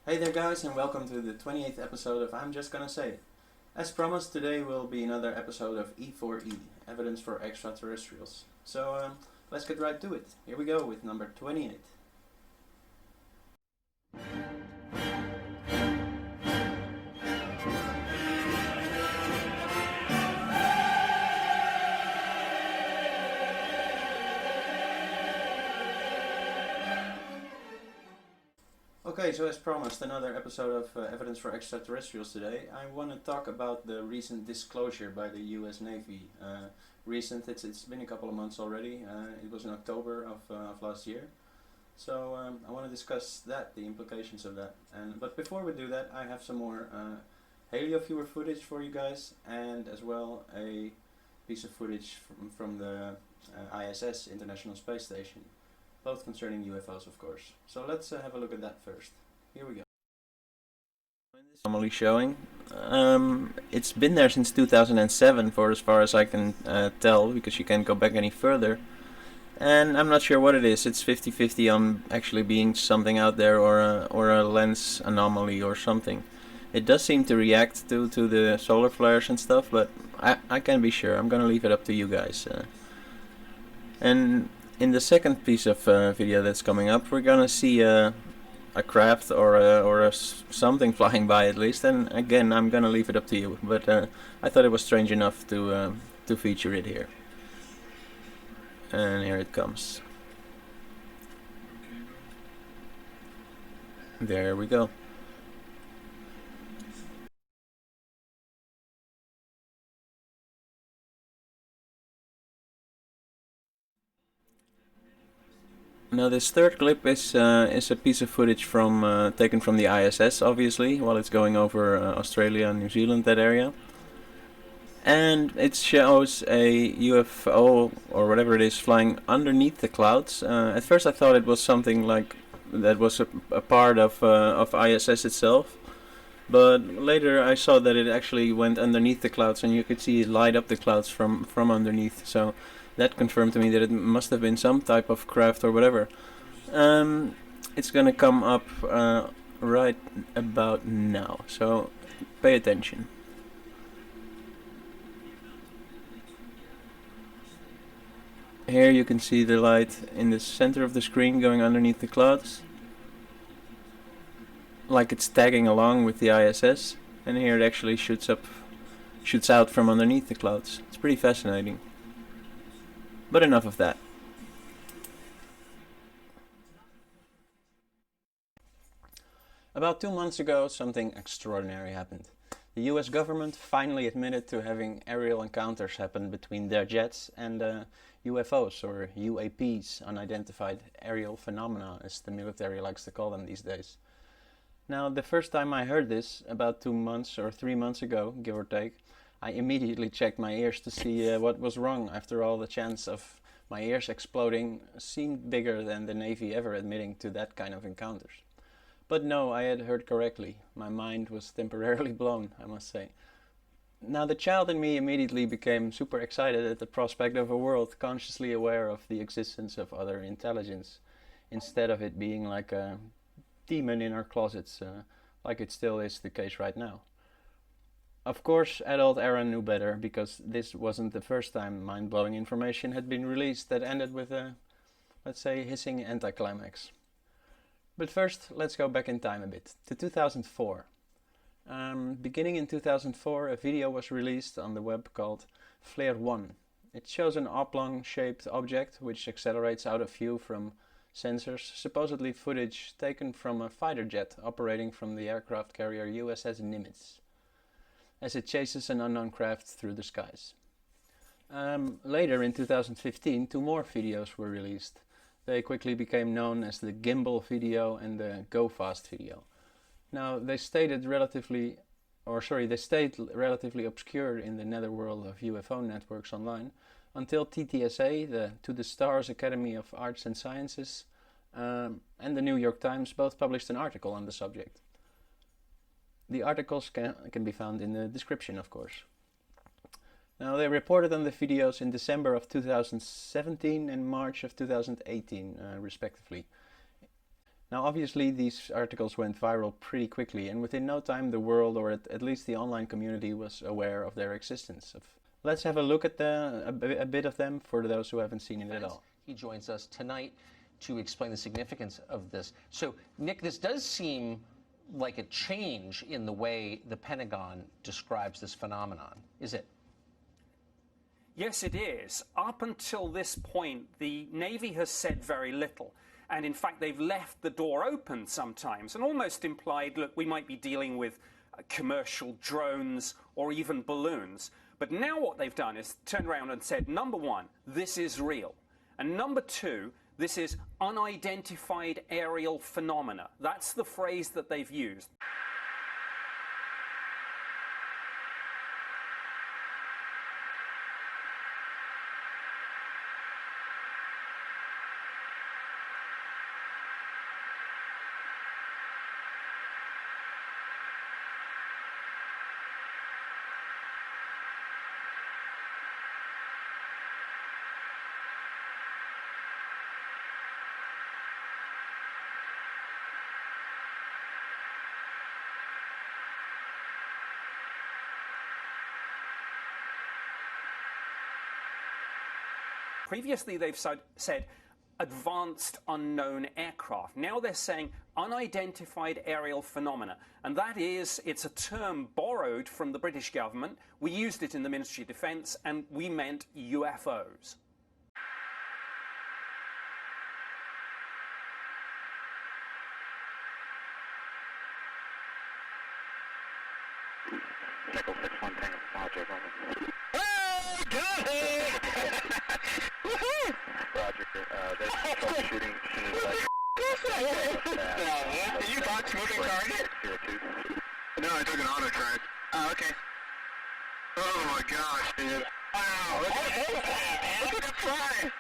Hey there guys, and welcome to the 28th episode of I'm Just Gonna Say. As promised, today will be another episode of E4E, Evidence for Extraterrestrials. So let's get right to it. Here we go with number 28. Okay, so as promised, another episode of Evidence for Extraterrestrials today. I want to talk about the recent disclosure by the US Navy. It's been a couple of months already. It was in October of last year. So I want to discuss that, the implications of that. But before we do that, I have some more Halio viewer footage for you guys, and as well a piece of footage from the ISS, International Space Station. Both concerning UFOs, of course. So let's have a look at that first. Here we go. Anomaly showing. It's been there since 2007, for as far as I can tell, because you can't go back any further. And I'm not sure what it is. It's 50-50 on actually being something out there or a lens anomaly or something. It does seem to react to the solar flares and stuff, but I can't be sure. I'm gonna leave it up to you guys. And in the second piece of video that's coming up, we're gonna see a craft or something flying by at least. And again, I'm gonna leave it up to you. But I thought it was strange enough to feature it here. And here it comes. There we go. Now this third clip is a piece of footage from taken from the ISS, obviously, while it's going over Australia and New Zealand, that area. And it shows a UFO, or whatever it is, flying underneath the clouds. At first I thought it was something like that was a part of ISS itself. But later I saw that it actually went underneath the clouds, and you could see it light up the clouds from underneath. So that confirmed to me that it must have been some type of craft or whatever. It's gonna come up right about now, so pay attention. Here you can see the light in the center of the screen going underneath the clouds, like it's tagging along with the ISS, and here it actually shoots out from underneath the clouds. It's pretty fascinating. But enough of that. About 2 months ago, something extraordinary happened. The US government finally admitted to having aerial encounters happen between their jets and UFOs, or UAPs, unidentified aerial phenomena, as the military likes to call them these days. Now, the first time I heard this, about 2 months or 3 months ago, give or take, I immediately checked my ears to see what was wrong. After all, the chance of my ears exploding seemed bigger than the Navy ever admitting to that kind of encounters. But no, I had heard correctly. My mind was temporarily blown, I must say. Now the child in me immediately became super excited at the prospect of a world consciously aware of the existence of other intelligence, instead of it being like a demon in our closets, like it still is the case right now. Of course, adult Aron knew better, because this wasn't the first time mind-blowing information had been released that ended with a, let's say, hissing anticlimax. But first, let's go back in time a bit, to 2004. Beginning in 2004, a video was released on the web called Flare 1. It shows an oblong-shaped object which accelerates out of view from sensors, supposedly footage taken from a fighter jet operating from the aircraft carrier USS Nimitz, as it chases an unknown craft through the skies. Later in 2015, 2 more videos were released. They quickly became known as the Gimbal video and the Go Fast video. Now, they stayed relatively obscure in the netherworld of UFO networks online until TTSA, the To the Stars Academy of Arts and Sciences, and the New York Times both published an article on the subject. The articles can be found in the description, of course. Now, they reported on the videos in December of 2017 and March of 2018, respectively. Now obviously these articles went viral pretty quickly, and within no time the world, or at least the online community, was aware of their existence. Let's have a look at a bit of them for those who haven't seen it at all. He joins us tonight to explain the significance of this. So, Nick, this does seem like a change in the way the Pentagon describes this phenomenon, is it? Yes, it is. Up until this point, the Navy has said very little. And in fact, they've left the door open sometimes and almost implied, look, we might be dealing with commercial drones or even balloons. But now what they've done is turned around and said, number one, this is real. And number two, this is unidentified aerial phenomena. That's the phrase that they've used. Previously, they've said advanced unknown aircraft. Now they're saying unidentified aerial phenomena. And that is, it's a term borrowed from the British government. We used it in the Ministry of Defence, and we meant UFOs. Nickel 6-1 Tango Project, over. Oh, got it! Woohoo! Roger, there's troubleshooting. Did you box moving target? No, I took an auto track. Oh, okay. Oh my gosh, dude. Wow, look at that fly!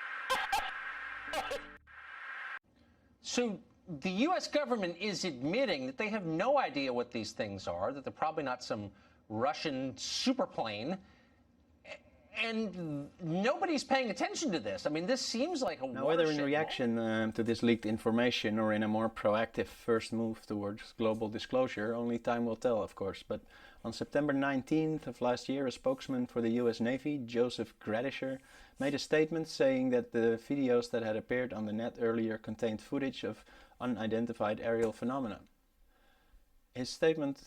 So the U.S. government is admitting that they have no idea what these things are, that they're probably not some Russian superplane, and nobody's paying attention to this. I mean, this seems like a Now, whether in reaction to this leaked information or in a more proactive first move towards global disclosure, only time will tell, of course. But on September 19th of last year, a spokesman for the US Navy, Joseph Gradisher, made a statement saying that the videos that had appeared on the net earlier contained footage of unidentified aerial phenomena. His statement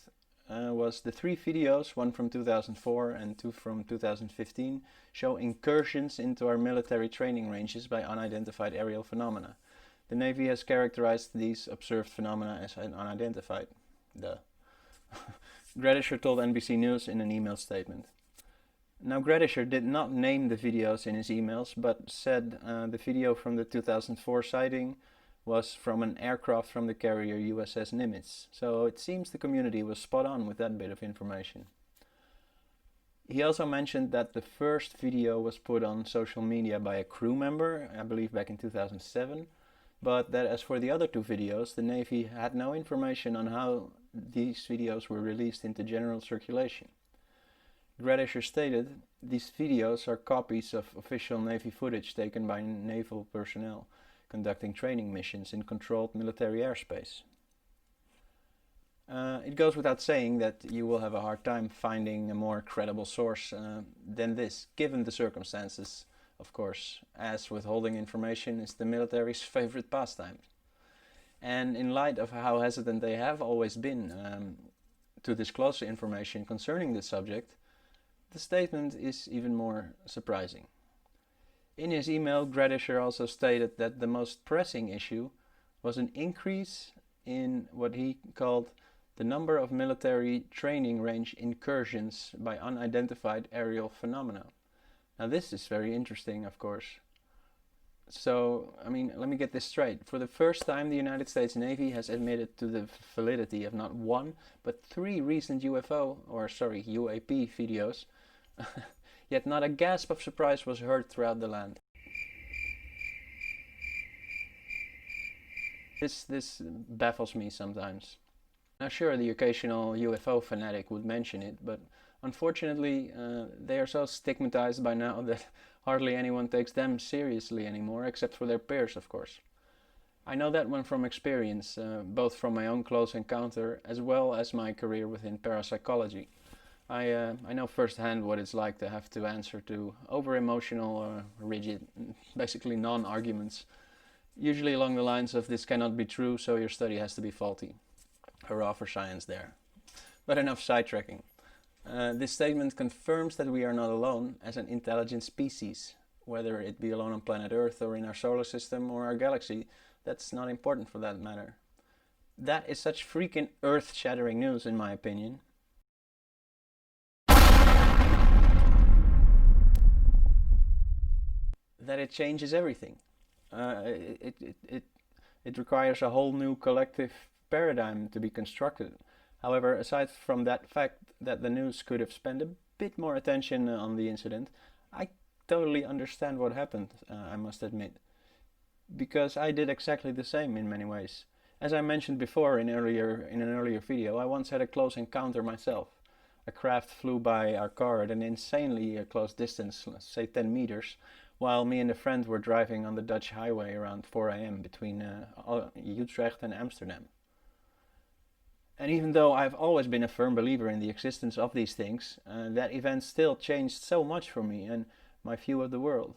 was the 3 videos, one from 2004 and 2 from 2015, show incursions into our military training ranges by unidentified aerial phenomena. The Navy has characterized these observed phenomena as unidentified. Duh. Gradisher told NBC News in an email statement. Now, Gradisher did not name the videos in his emails, but said the video from the 2004 sighting was from an aircraft from the carrier USS Nimitz. So it seems the community was spot on with that bit of information. He also mentioned that the first video was put on social media by a crew member, I believe back in 2007, but that as for the other 2 videos, the Navy had no information on how these videos were released into general circulation. Gradisher stated, "These videos are copies of official Navy footage taken by naval personnel conducting training missions in controlled military airspace." It goes without saying that you will have a hard time finding a more credible source than this, given the circumstances, of course, as withholding information is the military's favorite pastime. And in light of how hesitant they have always been to disclose information concerning this subject, the statement is even more surprising. In his email, Gradisher also stated that the most pressing issue was an increase in what he called the number of military training range incursions by unidentified aerial phenomena. Now this is very interesting, of course. So, I mean, let me get this straight. For the first time, the United States Navy has admitted to the validity of not 1, but 3 recent UAP videos. Yet not a gasp of surprise was heard throughout the land. This baffles me sometimes. Now sure, the occasional UFO fanatic would mention it, but unfortunately they are so stigmatized by now that hardly anyone takes them seriously anymore, except for their peers, of course. I know that one from experience, both from my own close encounter as well as my career within parapsychology. I know firsthand what it's like to have to answer to over-emotional, rigid, basically non-arguments, usually along the lines of this cannot be true, so your study has to be faulty. Hurrah for science there. But enough sidetracking. This statement confirms that we are not alone as an intelligent species, whether it be alone on planet Earth or in our solar system or our galaxy. That's not important for that matter. That is such freaking earth-shattering news, in my opinion. That it changes everything. It requires a whole new collective paradigm to be constructed. However, aside from that fact that the news could have spent a bit more attention on the incident, I totally understand what happened, I must admit. Because I did exactly the same in many ways. As I mentioned before in an earlier video, I once had a close encounter myself. A craft flew by our car at an insanely close distance, let's say 10 meters, while me and a friend were driving on the Dutch highway around 4 AM between Utrecht and Amsterdam. And even though I've always been a firm believer in the existence of these things, that event still changed so much for me and my view of the world.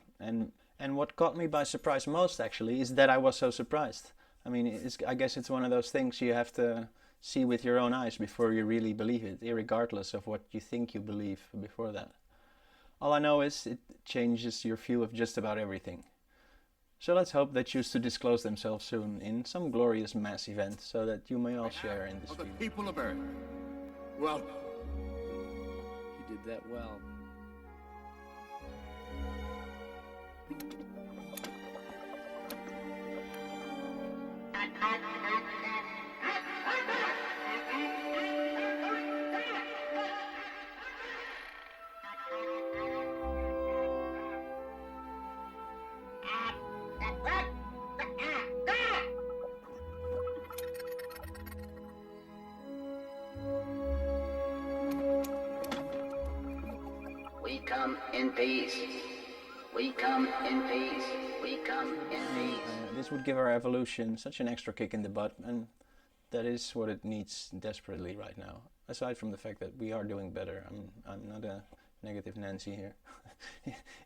And what caught me by surprise most, actually, is that I was so surprised. I mean, I guess it's one of those things you have to see with your own eyes before you really believe it, irregardless of what you think you believe before that. All I know is it changes your view of just about everything. So let's hope they choose to disclose themselves soon in some glorious mass event so that you may all share in this of the view. people of Earth. Welcome. You did that well. We come in peace. We come in peace. We come in peace. This would give our evolution such an extra kick in the butt, and that is what it needs desperately right now. Aside from the fact that we are doing better, I'm not a negative Nancy here.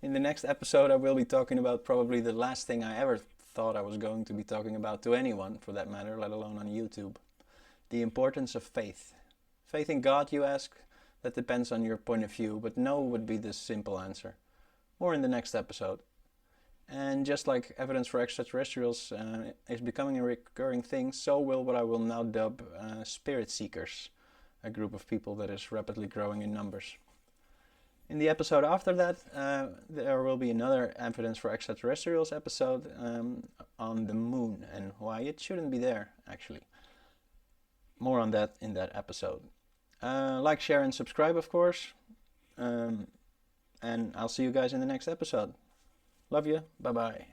In the next episode I will be talking about probably the last thing I ever thought I was going to be talking about to anyone, for that matter, let alone on YouTube. The importance of faith. Faith in God, you ask? That depends on your point of view, but no would be the simple answer. More in the next episode. And just like evidence for extraterrestrials is becoming a recurring thing, so will what I will now dub spirit seekers, a group of people that is rapidly growing in numbers. In the episode after that, there will be another evidence for extraterrestrials episode on the moon and why it shouldn't be there, actually. More on that in that episode. Like, share, and subscribe, of course. And I'll see you guys in the next episode. Love you. Bye-bye.